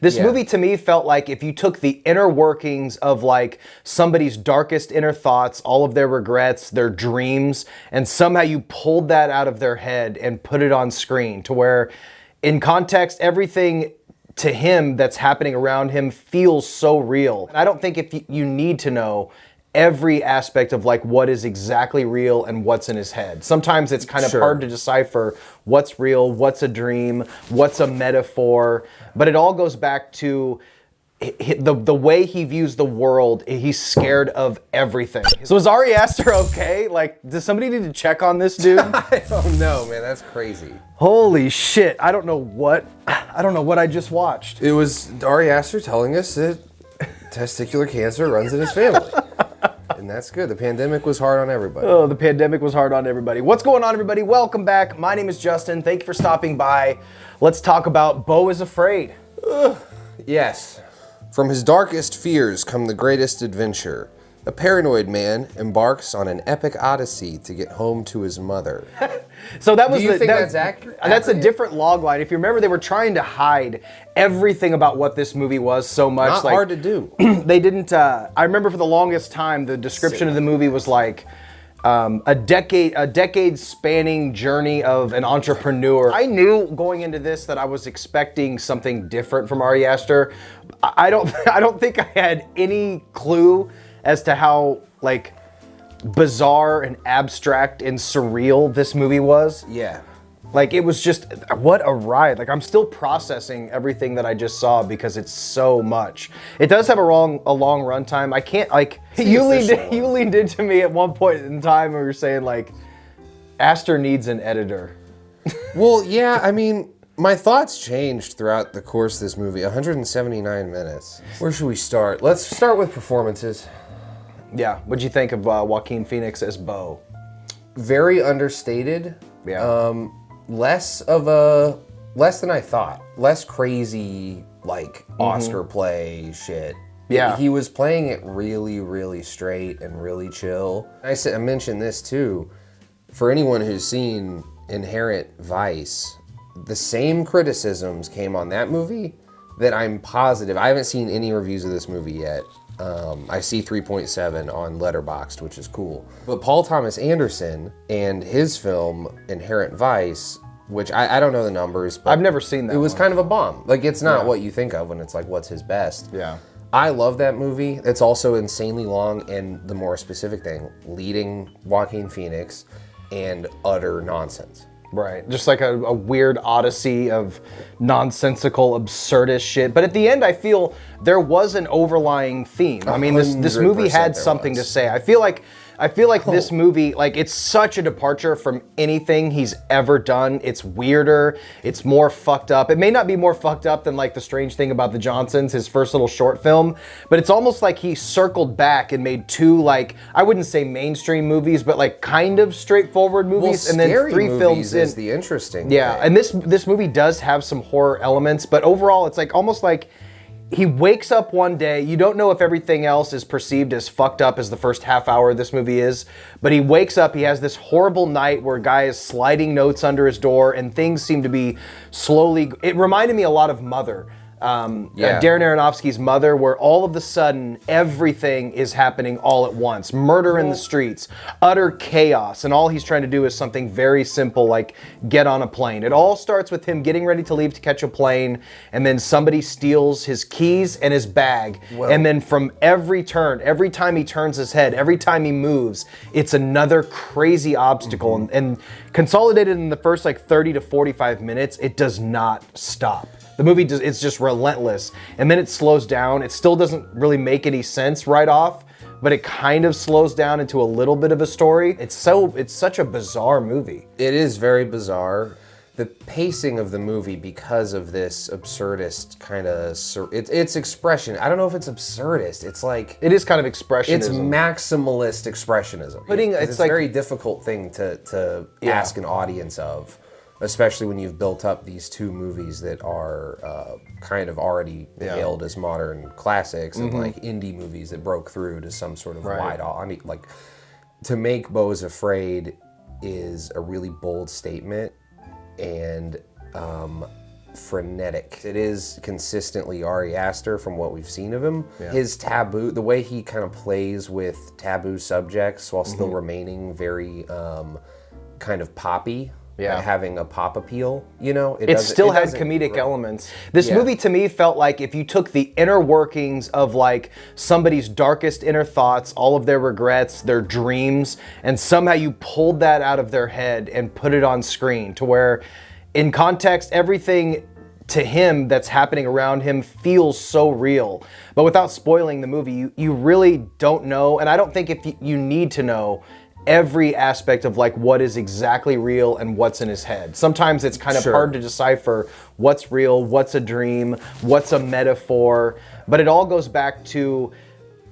This movie to me felt like if you took the inner workings of like somebody's darkest inner thoughts, all of their regrets, their dreams, and somehow you pulled that out of their head and put it on screen to where in context, everything to him that's happening around him feels so real. And I don't think if you need to know every aspect of like what is exactly real and what's in his head. Sometimes it's kind of hard to decipher what's real, what's a dream, what's a metaphor, but it all goes back to the way he views the world. He's scared of everything. So is Ari Aster okay? Like, does somebody need to check on this dude? I don't know, man. That's crazy. Holy shit. I don't know what I just watched. It was Ari Aster telling us that testicular cancer runs in his family. And that's good. The pandemic was hard on everybody. Oh, the pandemic was hard on everybody. What's going on, everybody? Welcome back. My name is Justin. Thank you for stopping by. Let's talk about Beau is Afraid. Yes. From his darkest fears come the greatest adventure. A paranoid man embarks on an epic odyssey to get home to his mother. So that was Do you think that's accurate? That's a different log line. If you remember, they were trying to hide everything about what this movie was so much. Not hard to do. They didn't. I remember for the longest time, the description of the movie was like a decade spanning journey of an entrepreneur. I knew going into this that I was expecting something different from Ari Aster. I don't think I had any clue as to how like bizarre and abstract and surreal this movie was. Yeah. Like, it was just, what a ride. Like, I'm still processing everything that I just saw because it's so much. It does have a long runtime. I can't, like, you leaned into me at one point in time where you were saying, like, Aster needs an editor. Well, yeah, I mean, my thoughts changed throughout the course of this movie. 179 minutes. Where should we start? Let's start with performances. Yeah, what'd you think of Joaquin Phoenix as Beau? Very understated. Yeah. Less than I thought. Less crazy, like, Oscar play shit. Yeah. He was playing it really, really straight and really chill. I mentioned this too. For anyone who's seen Inherent Vice, the same criticisms came on that movie that I'm positive. I haven't seen any reviews of this movie yet. I see 3.7 on Letterboxd, which is cool. But Paul Thomas Anderson and his film Inherent Vice, which I don't know the numbers, but I've never seen that. It was one. kind of a bomb. Like, it's not what you think of when it's like, what's his best? Yeah. I love that movie. It's also insanely long, and the more specific thing, leading Joaquin Phoenix and utter nonsense. Right, just like a weird odyssey of nonsensical, absurdist shit. But at the end, I feel there was an overlying theme. I mean, this movie had something to say. I feel like this movie, like, it's such a departure from anything he's ever done. It's weirder. It's more fucked up. It may not be more fucked up than, like, The Strange Thing About the Johnsons, his first little short film, but it's almost like he circled back and made two, like, I wouldn't say mainstream movies, but, like, kind of straightforward movies, and then three films in. Is the interesting yeah, thing. and this movie does have some horror elements, but overall, it's like almost like he wakes up one day, you don't know if everything else is perceived as fucked up as the first half hour of this movie is, but he wakes up, he has this horrible night where a guy is sliding notes under his door and things seem to be slowly, it reminded me a lot of Mother. Darren Aronofsky's Mother, where all of a sudden everything is happening all at once. Murder in the streets, utter chaos, and all he's trying to do is something very simple like get on a plane. It all starts with him getting ready to leave to catch a plane, and then somebody steals his keys and his bag, and then from every turn, every time he turns his head, every time he moves, it's another crazy obstacle, and consolidated in the first like 30 to 45 minutes, it does not stop. The movie it's just relentless, and then it slows down. It still doesn't really make any sense right off, but it kind of slows down into a little bit of a story. It's such a bizarre movie. It is very bizarre. The pacing of the movie, because of this absurdist kind of, it's expression. I don't know if it's absurdist. It's like it is kind of expressionism. It's maximalist expressionism. It's like a very difficult thing to ask an audience of. Especially when you've built up these two movies that are kind of already hailed as modern classics and like indie movies that broke through to some sort of wide audience. Like, to make Beau is Afraid is a really bold statement, and frenetic. It is consistently Ari Aster from what we've seen of him. Yeah. His taboo, the way he kind of plays with taboo subjects while still remaining very kind of poppy. Yeah, having a pop appeal, you know? It still had comedic elements. This movie to me felt like if you took the inner workings of like somebody's darkest inner thoughts, all of their regrets, their dreams, and somehow you pulled that out of their head and put it on screen to where in context, everything to him that's happening around him feels so real. But without spoiling the movie, you really don't know, and I don't think if you need to know every aspect of like what is exactly real and what's in his head. Sometimes it's kind of hard to decipher what's real, what's a dream, what's a metaphor, but it all goes back to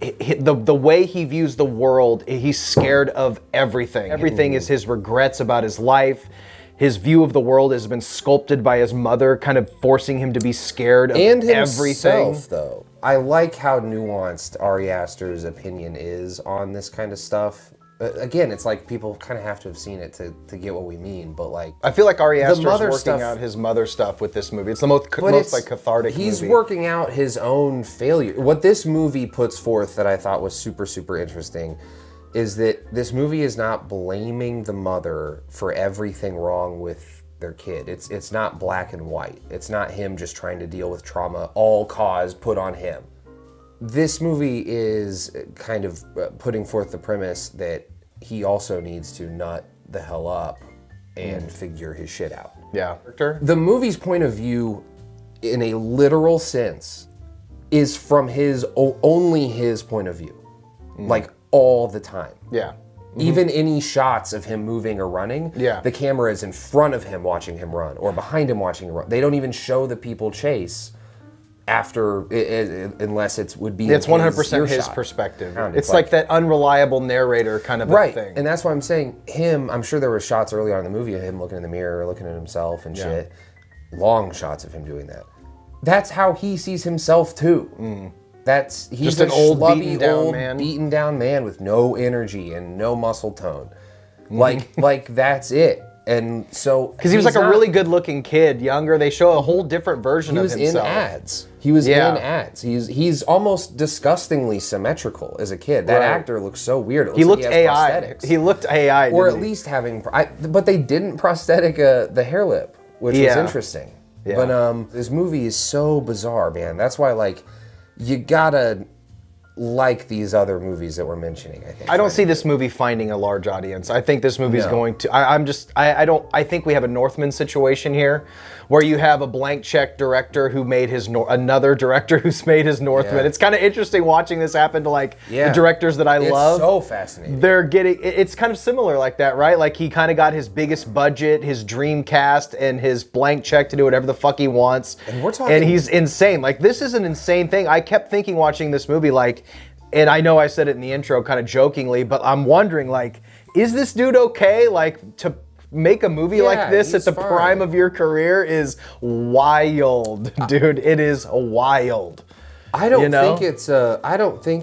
the way he views the world. He's scared of everything. Everything is his regrets about his life. His view of the world has been sculpted by his mother, kind of forcing him to be scared of everything. Though. I like how nuanced Ari Aster's opinion is on this kind of stuff. Again, it's like people kind of have to have seen it to get what we mean, but like... I feel like Ari Aster's working out his mother stuff with this movie. It's the most like cathartic movie. He's working out his own failure. What this movie puts forth that I thought was super, super interesting is that this movie is not blaming the mother for everything wrong with their kid. It's not black and white. It's not him just trying to deal with trauma, all cause put on him. This movie is kind of putting forth the premise that he also needs to nut the hell up and figure his shit out. Yeah. The movie's point of view, in a literal sense, is from only his point of view. Like, all the time. Yeah. Even any shots of him moving or running, the camera is in front of him watching him run, or behind him watching him run. They don't even show the people chase after, unless it's 100% his perspective. It's like that unreliable narrator kind of a thing. And that's why I'm saying I'm sure there were shots early on in the movie of him looking in the mirror, looking at himself and shit. Long shots of him doing that. That's how he sees himself too. He's just an old, beaten down man with no energy and no muscle tone. Like that's it. And so because he was like a really good-looking kid, younger, they show a whole different version of himself. He was in ads. He was in ads. He's almost disgustingly symmetrical as a kid. That actor looks so weird. He looked AI. He looked AI, or at least having. But they didn't prosthetic the hair lip, which was interesting. Yeah. But this movie is so bizarre, man. That's why like you gotta like these other movies that we're mentioning, I think. I don't see this movie finding a large audience. I think this movie is going to... I think we have a Northman situation here, where you have a blank check director who made another director who's made his Northman. Yeah. It's kind of interesting watching this happen to like the directors that I love. It's so fascinating. They're getting... It's kind of similar like that, right? Like he kind of got his biggest budget, his dream cast, and his blank check to do whatever the fuck he wants. And we're talking... And he's insane. Like this is an insane thing. I kept thinking watching this movie like... And I know I said it in the intro kind of jokingly, but I'm wondering, like, is this dude okay? Like, to make a movie like this at the prime of your career is wild, dude. It is wild. I don't think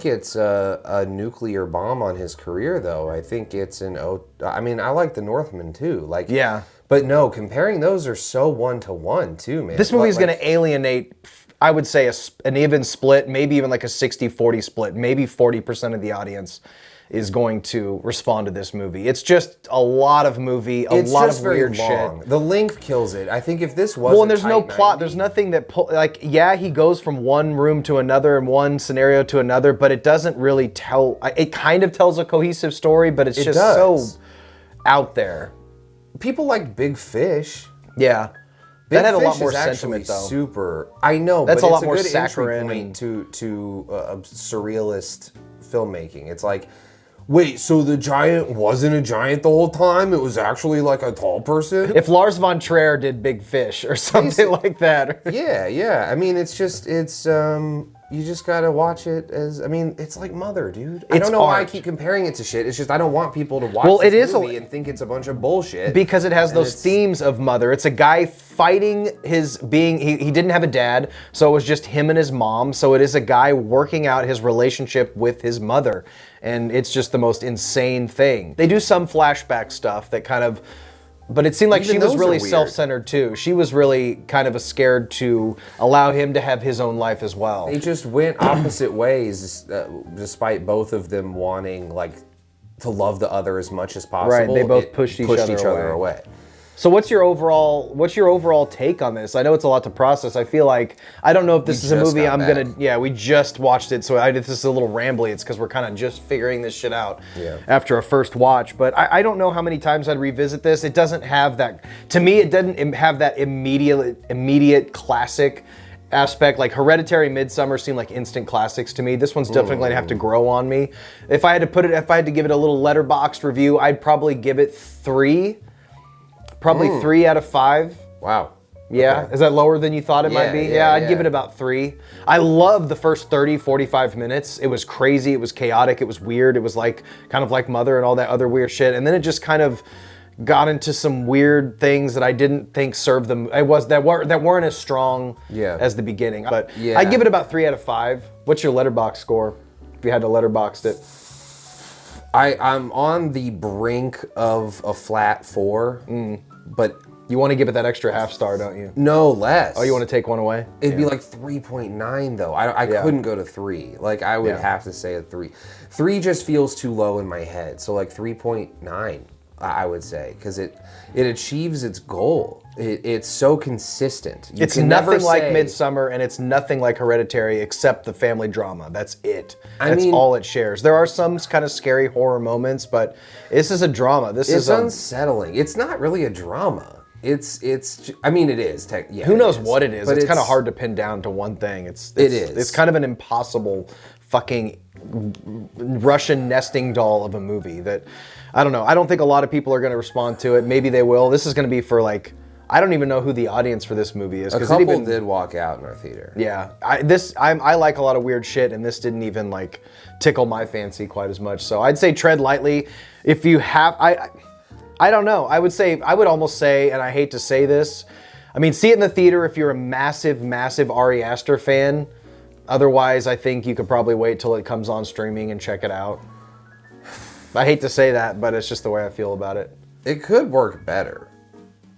it's a nuclear bomb on his career, though. I think it's I mean, I like The Northman, too. Like, but no, comparing those are so one-to-one, too, man. This movie is going to alienate... I would say an even split, maybe even like a 60-40 split. Maybe 40% of the audience is going to respond to this movie. It's just a lot of movie, a lot of weird shit. The length kills it. I think if this was and there's no plot. There's nothing that he goes from one room to another and one scenario to another, but it doesn't really tell. It kind of tells a cohesive story, but it's just so out there. People like Big Fish. Yeah. That had a lot more sentiment, though. Super. I know, that's but a lot more good saccharine entry point to surrealist filmmaking. It's like, wait, so the giant wasn't a giant the whole time? It was actually like a tall person? If Lars von Trier did Big Fish or something like that. Yeah. I mean, it's you just gotta watch it as, I mean, it's like Mother, dude. I don't know why I keep comparing it to shit. It's just I don't want people to watch this movie and think it's a bunch of bullshit. Because it has those themes of Mother. It's a guy fighting his being, he didn't have a dad, so it was just him and his mom. So it is a guy working out his relationship with his mother. And it's just the most insane thing. They do some flashback stuff that kind of But it seemed like Even she was those really are weird. self-centered too. She was really kind of scared to allow him to have his own life as well. They just went opposite ways, despite both of them wanting like to love the other as much as possible. Right, they both pushed each other away. So what's your overall take on this? I know it's a lot to process. I feel like, I don't know if this is a just movie got back. we just watched it, so this is a little rambly. It's because we're kind of just figuring this shit out after a first watch. But I don't know how many times I'd revisit this. It doesn't have that, to me, it doesn't have that immediate classic aspect. Like Hereditary, Midsummer seem like instant classics to me. This one's definitely going to have to grow on me. If I had to give it a little letterboxed review, I'd probably give it 3. Probably 3 out of 5. Wow. Yeah, Okay. is that lower than you thought it might be? Yeah, I'd give it about 3. I loved the first 30, 45 minutes. It was crazy, it was chaotic, it was weird, it was like kind of like Mother and all that other weird shit. And then it just kind of got into some weird things that I didn't think served them. That weren't as strong as the beginning. But I'd give it about 3 out of 5. What's your letterbox score if you had to letterbox it? I'm on the brink of a flat 4, but You want to give it that extra half star, don't you? no less. Oh, you want to take one away? It'd be like 3.9 though. I couldn't go to 3. Like I would have to say a 3. 3 just feels too low in my head. So like 3.9, I would say, because it achieves its goal. It's so consistent. It's nothing like Midsummer, and it's nothing like Hereditary except the family drama. That's it. That's all it shares. There are some kind of scary horror moments, but this is a drama. It's unsettling. It's not really a drama. I mean, it is. Who knows what it is? But it's kind of hard to pin down to one thing. It is. It's kind of an impossible fucking Russian nesting doll of a movie that, I don't know. I don't think a lot of people are going to respond to it. Maybe they will. This is going to be for like, I don't even know who the audience for this movie is. A couple did walk out in our theater. Yeah, I like a lot of weird shit, and this didn't even like tickle my fancy quite as much. So I'd say tread lightly. If you have, I don't know. I would almost say, and I hate to say this, I mean, see it in the theater if you're a massive Ari Aster fan. Otherwise, I think you could probably wait till it comes on streaming and check it out. I hate to say that, but it's just the way I feel about it. It could work better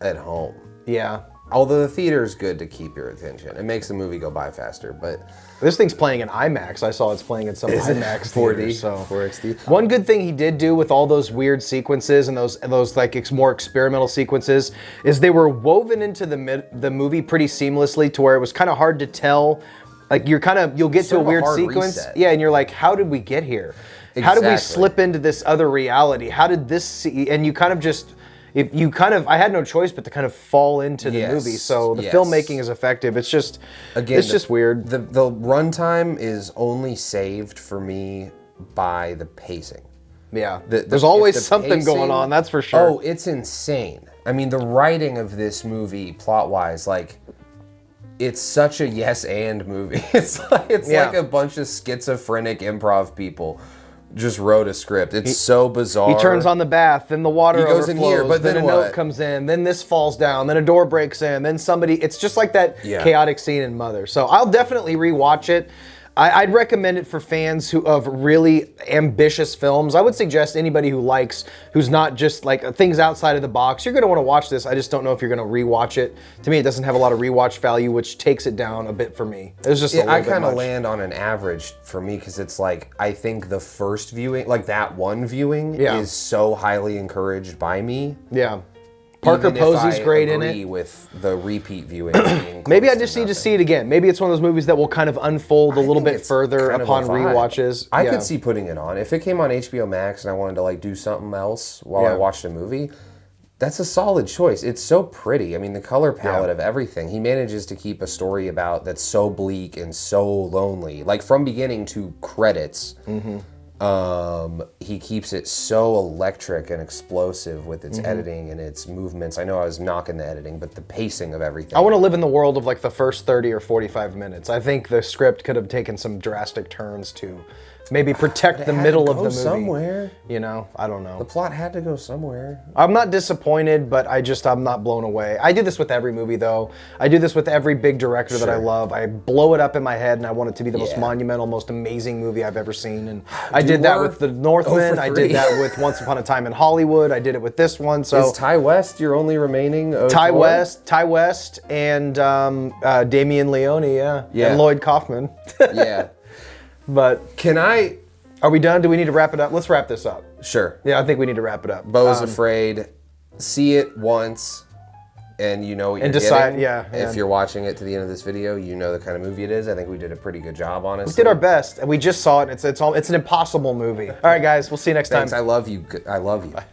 at home. Yeah. Although the theater is good to keep your attention. It makes the movie go by faster, but... This thing's playing in IMAX. I saw it's playing in some IMAX 4D, theaters, so 4XD. One good thing he did do with all those weird sequences and those like more experimental sequences is they were woven into the movie pretty seamlessly to where it was kind of hard to tell. Like you'll get to a weird sequence, and you're like, how did we get here? Exactly. How did we slip into this other reality? How did this and you kind of just... I had no choice but to kind of fall into the movie. So the filmmaking is effective. It's just, just weird. The runtime is only saved for me by the pacing. Yeah, there's always something going on. That's for sure. Oh, it's insane. I mean, the writing of this movie, plot-wise, like, it's such a yes and movie. It's like a bunch of schizophrenic improv people just wrote a script. It's so bizarre. He turns on the bath, then the water goes overflows, in here, but then a note comes in, then this falls down, then a door breaks in, then somebody... It's just like that chaotic scene in Mother. So I'll definitely rewatch it. I'd recommend it for fans of really ambitious films. I would suggest anybody who's not just like things outside of the box, you're going to want to watch this. I just don't know if you're going to rewatch it. To me, it doesn't have a lot of rewatch value, which takes it down a bit for me. It was just I kind of land on an average for me because it's like, I think the first viewing, like that one viewing is so highly encouraged by me. Yeah. Parker Posey's great in it. With the repeat viewing. Maybe I just need to see it again. Maybe it's one of those movies that will kind of unfold a little bit further upon rewatches. I could see putting it on. If it came on HBO Max and I wanted to like do something else while I watched a movie, that's a solid choice. It's so pretty. I mean, the color palette of everything. He manages to keep a story about that's so bleak and so lonely. Like from beginning to credits. He keeps it so electric and explosive with its editing and its movements. I know I was knocking the editing, but the pacing of everything. I want to live in the world of like the first 30 or 45 minutes. I think the script could have taken some drastic turns to maybe protect the middle of the movie. Somewhere. You know, I don't know. The plot had to go somewhere. I'm not disappointed, but I'm not blown away. I do this with every movie, though. I do this with every big director that I love. I blow it up in my head, and I want it to be the most monumental, most amazing movie I've ever seen. And I did that with The Northman. I did that with Once Upon a Time in Hollywood. I did it with this one. So is Ty West your only remaining? Ty West, and Damian Leone, and Lloyd Kaufman. Yeah. But are we done? Do we need to wrap it up? Let's wrap this up. Sure. Yeah, I think we need to wrap it up. Beau's Afraid. See it once, and you know what you're decide, getting. If you're watching it to the end of this video, you know the kind of movie it is. I think we did a pretty good job, honestly. We did our best, and we just saw it. It's an impossible movie. All right, guys, we'll see you next time. Thanks. I love you. I love you. Bye.